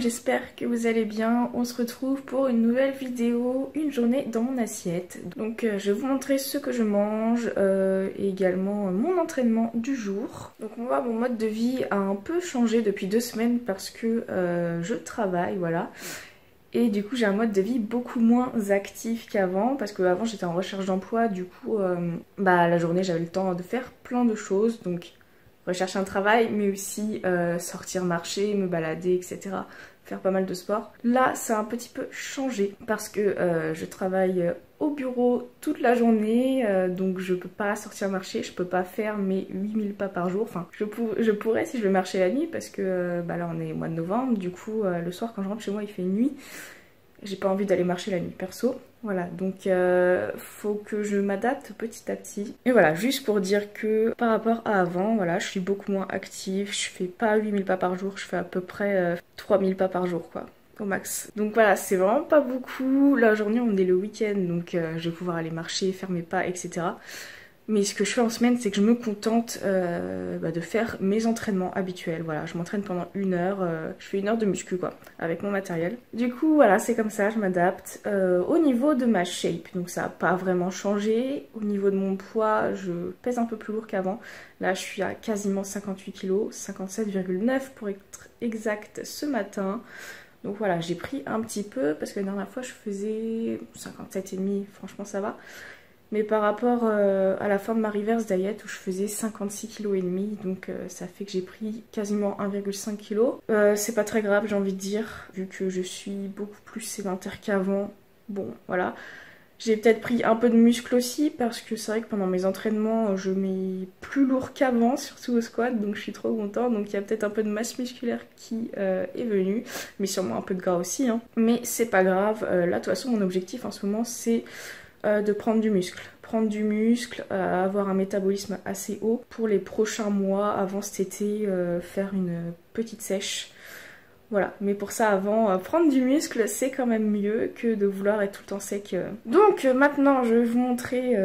j'espère que vous allez bien. On se retrouve pour une nouvelle vidéo, une journée dans mon assiette. Donc je vais vous montrer ce que je mange et également mon entraînement du jour. Donc moi mon mode de vie a un peu changé depuis 2 semaines parce que je travaille, voilà. Et du coup j'ai un mode de vie beaucoup moins actif qu'avant parce qu'avant j'étais en recherche d'emploi, du coup la journée j'avais le temps de faire plein de choses, donc rechercher un travail mais aussi sortir marcher, me balader, etc. Faire pas mal de sport. Là ça a un petit peu changé parce que je travaille au bureau toute la journée, donc je peux pas sortir marcher, je peux pas faire mes 8000 pas par jour. Enfin je pourrais si je veux marcher la nuit parce que là on est au mois de novembre, du coup le soir quand je rentre chez moi il fait nuit. J'ai pas envie d'aller marcher la nuit perso. Voilà, donc faut que je m'adapte petit à petit. Et voilà, juste pour dire que par rapport à avant, voilà, je suis beaucoup moins active. Je fais pas 8000 pas par jour, je fais à peu près 3000 pas par jour, quoi, au max. Donc voilà, c'est vraiment pas beaucoup. La journée, on est le week-end, donc je vais pouvoir aller marcher, faire mes pas, etc. Mais ce que je fais en semaine, c'est que je me contente de faire mes entraînements habituels. Voilà, je m'entraîne pendant 1 heure, je fais 1 heure de muscu quoi, avec mon matériel. Du coup, voilà, c'est comme ça, je m'adapte. Au niveau de ma shape, donc ça n'a pas vraiment changé. Au niveau de mon poids, je pèse un peu plus lourd qu'avant. Là, je suis à quasiment 58 kg, 57,9 pour être exact ce matin. Donc voilà, j'ai pris un petit peu parce que la dernière fois, je faisais 57,5, franchement ça va. Mais par rapport à la fin de ma reverse diet où je faisais 56,5 kg, donc ça fait que j'ai pris quasiment 1,5 kg. C'est pas très grave, j'ai envie de dire, vu que je suis beaucoup plus sédentaire qu'avant. Bon, voilà. J'ai peut-être pris un peu de muscle aussi parce que c'est vrai que pendant mes entraînements, je mets plus lourd qu'avant, surtout au squat, donc je suis trop contente. Donc il y a peut-être un peu de masse musculaire qui est venue, mais sûrement un peu de gras aussi, hein. Mais c'est pas grave, là de toute façon mon objectif en ce moment c'est de prendre du muscle, avoir un métabolisme assez haut pour les prochains mois avant cet été, faire une petite sèche. Voilà, mais pour ça avant, prendre du muscle c'est quand même mieux que de vouloir être tout le temps sec. Donc maintenant je vais vous montrer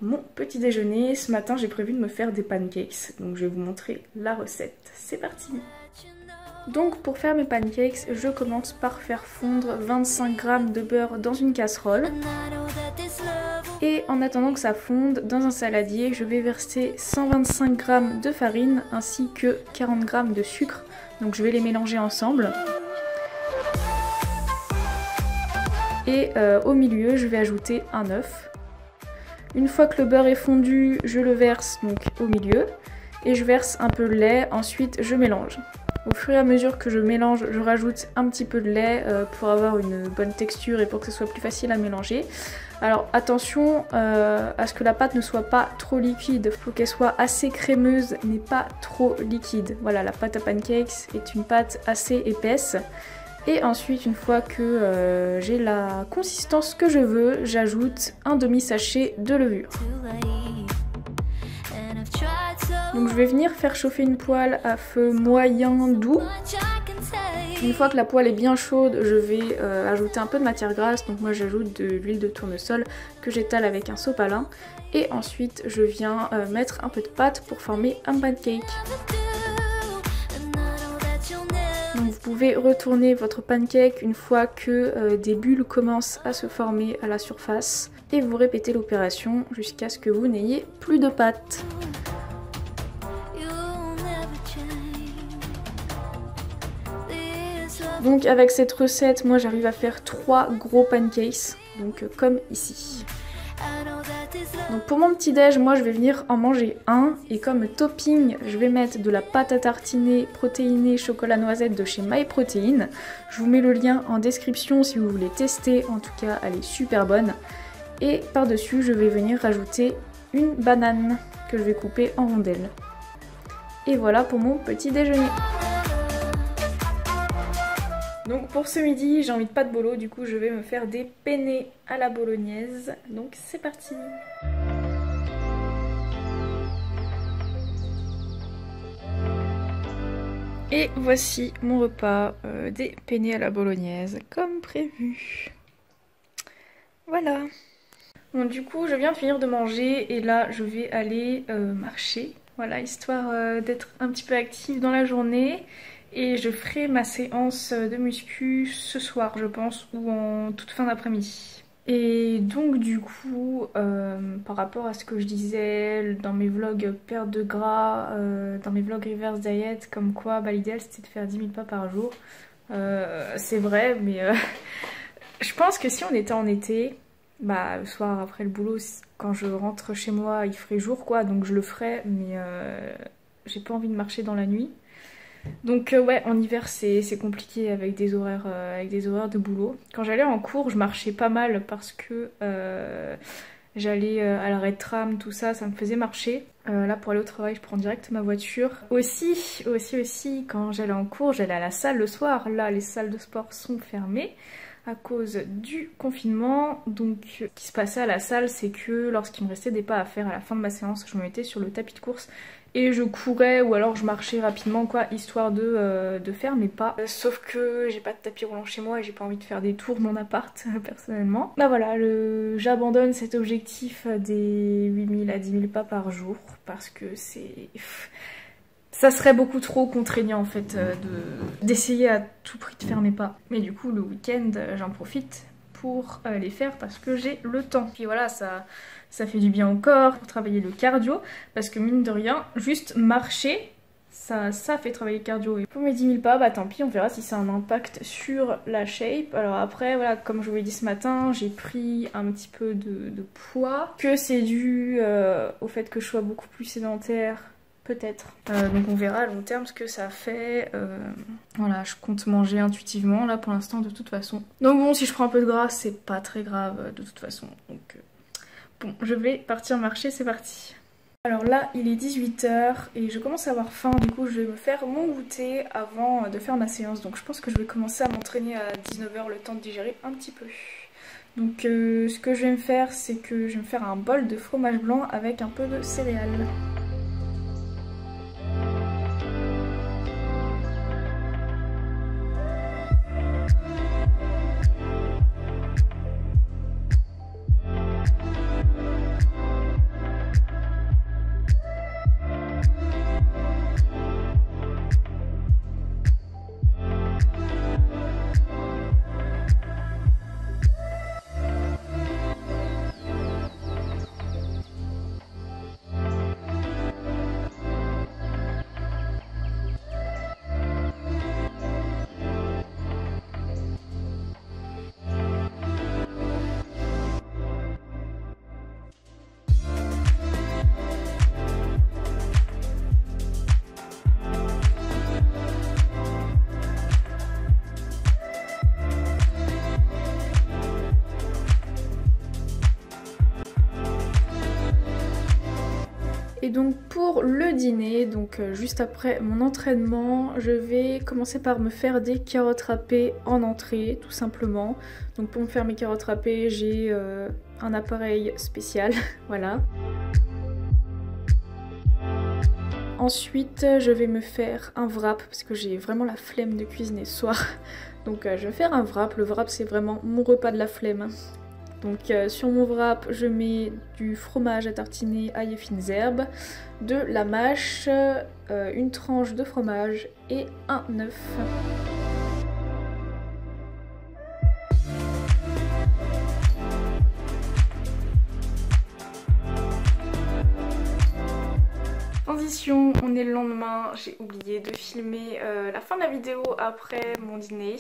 mon petit déjeuner. Ce matin j'ai prévu de me faire des pancakes, donc je vais vous montrer la recette. C'est parti! Donc pour faire mes pancakes, je commence par faire fondre 25 g de beurre dans une casserole. Et en attendant que ça fonde, dans un saladier, je vais verser 125 g de farine ainsi que 40 g de sucre. Donc je vais les mélanger ensemble. Et au milieu, je vais ajouter un œuf. Une fois que le beurre est fondu, je le verse donc au milieu. Et je verse un peu de lait, ensuite je mélange. Au fur et à mesure que je mélange, je rajoute un petit peu de lait pour avoir une bonne texture et pour que ce soit plus facile à mélanger. Alors attention à ce que la pâte ne soit pas trop liquide, il faut qu'elle soit assez crémeuse mais pas trop liquide. Voilà, la pâte à pancakes est une pâte assez épaisse. Et ensuite, une fois que j'ai la consistance que je veux, j'ajoute un demi-sachet de levure. Donc je vais venir faire chauffer une poêle à feu moyen doux. Une fois que la poêle est bien chaude, je vais ajouter un peu de matière grasse. Donc moi j'ajoute de l'huile de tournesol que j'étale avec un sopalin. Et ensuite je viens mettre un peu de pâte pour former un pancake. Donc vous pouvez retourner votre pancake une fois que des bulles commencent à se former à la surface. Et vous répétez l'opération jusqu'à ce que vous n'ayez plus de pâte. Donc avec cette recette, moi j'arrive à faire 3 gros pancakes, donc comme ici. Donc pour mon petit déj, moi je vais venir en manger un et comme topping, je vais mettre de la pâte à tartiner protéinée chocolat noisette de chez MyProtein. Je vous mets le lien en description si vous voulez tester, en tout cas elle est super bonne. Et par-dessus, je vais venir rajouter une banane que je vais couper en rondelles. Et voilà pour mon petit déjeuner. Donc pour ce midi, j'ai envie de pâte bolo, du coup je vais me faire des penne à la bolognaise. Donc c'est parti! Et voici mon repas, des penne à la bolognaise, comme prévu. Voilà! Bon, du coup je viens de finir de manger et là je vais aller marcher. Voilà, histoire d'être un petit peu active dans la journée. Et je ferai ma séance de muscu ce soir je pense, ou en toute fin d'après-midi. Et donc du coup, par rapport à ce que je disais dans mes vlogs perte de gras, dans mes vlogs reverse diet, comme quoi bah, l'idéal c'était de faire 10 000 pas par jour. C'est vrai, mais je pense que si on était en été, bah le soir après le boulot, quand je rentre chez moi il ferait jour quoi, donc je le ferais, mais j'ai pas envie de marcher dans la nuit. Donc ouais, en hiver c'est compliqué avec des horaires de boulot. Quand j'allais en cours, je marchais pas mal parce que j'allais à l'arrêt de tram, tout ça, ça me faisait marcher. Là pour aller au travail, je prends direct ma voiture. Aussi, quand j'allais en cours, j'allais à la salle le soir. Là, les salles de sport sont fermées à cause du confinement. Donc ce qui se passait à la salle, c'est que lorsqu'il me restait des pas à faire à la fin de ma séance, je me mettais sur le tapis de course et je courais ou alors je marchais rapidement quoi, histoire de faire mes pas. Sauf que j'ai pas de tapis roulant chez moi et j'ai pas envie de faire des tours mon appart personnellement. Bah voilà, j'abandonne cet objectif des 8000 à 10 000 pas par jour parce que ça serait beaucoup trop contraignant en fait d'essayer à tout prix de faire mes pas. Mais du coup le week-end j'en profite pour les faire parce que j'ai le temps. Puis voilà, ça fait du bien au corps, pour travailler le cardio, parce que mine de rien, juste marcher, ça fait travailler le cardio. Et pour mes 10 000 pas, bah tant pis, on verra si ça a un impact sur la shape. Alors après, voilà, comme je vous l'ai dit ce matin, j'ai pris un petit peu de poids, que c'est dû au fait que je sois beaucoup plus sédentaire. Peut-être. Donc on verra à long terme ce que ça fait. Voilà, je compte manger intuitivement là pour l'instant de toute façon. Donc bon, si je prends un peu de gras, c'est pas très grave de toute façon. Donc bon, je vais partir marcher, c'est parti. Alors là, il est 18 h et je commence à avoir faim. Du coup, je vais me faire mon goûter avant de faire ma séance. Donc je pense que je vais commencer à m'entraîner à 19 h, le temps de digérer un petit peu. Donc ce que je vais me faire, c'est que je vais me faire un bol de fromage blanc avec un peu de céréales. Et donc pour le dîner, donc juste après mon entraînement, je vais commencer par me faire des carottes râpées en entrée, tout simplement. Donc pour me faire mes carottes râpées, j'ai un appareil spécial, voilà. Ensuite, je vais me faire un wrap parce que j'ai vraiment la flemme de cuisiner ce soir. Donc je vais faire un wrap. Le wrap, c'est vraiment mon repas de la flemme. Donc sur mon wrap, je mets du fromage à tartiner, ail et fines herbes, de la mâche, une tranche de fromage et un œuf. Transition, on est le lendemain, j'ai oublié de filmer la fin de la vidéo après mon dîner.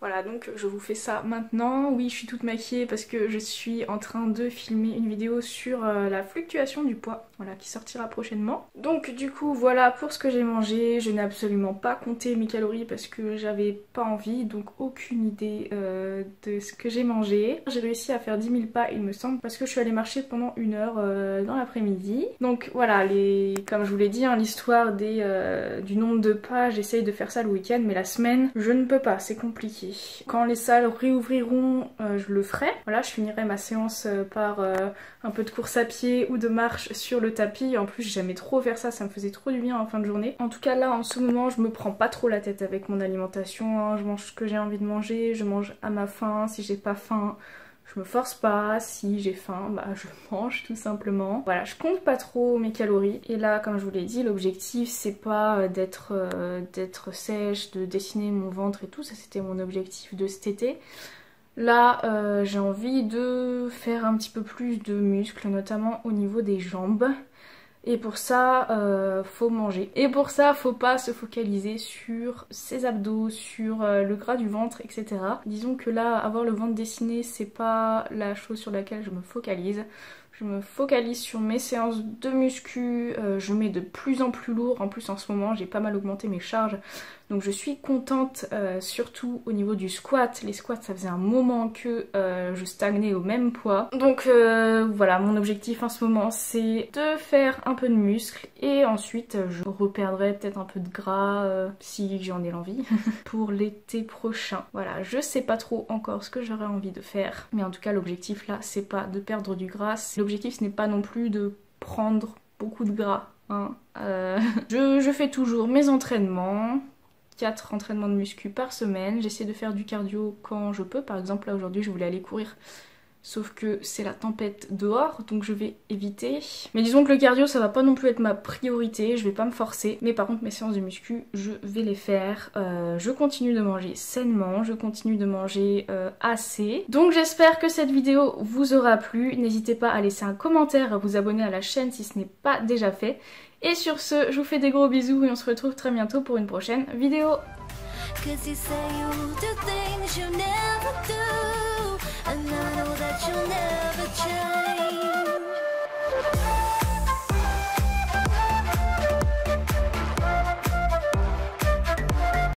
Voilà, donc je vous fais ça maintenant. Oui, je suis toute maquillée parce que je suis en train de filmer une vidéo sur la fluctuation du poids, voilà, qui sortira prochainement. Donc du coup, voilà pour ce que j'ai mangé. Je n'ai absolument pas compté mes calories parce que j'avais pas envie, donc aucune idée de ce que j'ai mangé. J'ai réussi à faire 10 000 pas, il me semble, parce que je suis allée marcher pendant 1 heure dans l'après-midi. Donc voilà, comme je vous l'ai dit, hein, l'histoire du nombre de pas, j'essaye de faire ça le week-end, mais la semaine, je ne peux pas, c'est compliqué. Quand les salles réouvriront, je le ferai. Voilà, je finirai ma séance par un peu de course à pied ou de marche sur le tapis. En plus, j'aimais trop faire ça, ça me faisait trop du bien en fin de journée. En tout cas, là, en ce moment, je me prends pas trop la tête avec mon alimentation, hein. Je mange ce que j'ai envie de manger, je mange à ma faim. Si j'ai pas faim, Je me force pas, si j'ai faim, bah je mange tout simplement. Voilà, je compte pas trop mes calories. Et là, comme je vous l'ai dit, l'objectif c'est pas d'être sèche, de dessiner mon ventre et tout, ça c'était mon objectif de cet été. Là, j'ai envie de faire un petit peu plus de muscles, notamment au niveau des jambes. Et pour ça, faut manger. Et pour ça, faut pas se focaliser sur ses abdos, sur le gras du ventre, etc. Disons que là, avoir le ventre dessiné, c'est pas la chose sur laquelle je me focalise. Je me focalise sur mes séances de muscu, je mets de plus en plus lourd. En plus en ce moment j'ai pas mal augmenté mes charges. Donc je suis contente, surtout au niveau du squat. Les squats ça faisait un moment que je stagnais au même poids. Donc voilà, mon objectif en ce moment c'est de faire un peu de muscle. Et ensuite je reperdrai peut-être un peu de gras si j'en ai l'envie pour l'été prochain. Voilà, je sais pas trop encore ce que j'aurais envie de faire. Mais en tout cas l'objectif là c'est pas de perdre du gras. L'objectif ce n'est pas non plus de prendre beaucoup de gras. Hein. Je fais toujours mes entraînements. 4 entraînements de muscu par semaine. J'essaie de faire du cardio quand je peux. Par exemple, là aujourd'hui, je voulais aller courir. Sauf que c'est la tempête dehors, donc je vais éviter. Mais disons que le cardio, ça va pas non plus être ma priorité. Je vais pas me forcer. Mais par contre, mes séances de muscu, je vais les faire. Je continue de manger sainement. Je continue de manger assez. Donc j'espère que cette vidéo vous aura plu. N'hésitez pas à laisser un commentaire, à vous abonner à la chaîne si ce n'est pas déjà fait. Et sur ce, je vous fais des gros bisous et on se retrouve très bientôt pour une prochaine vidéo. And I know that you'll never change.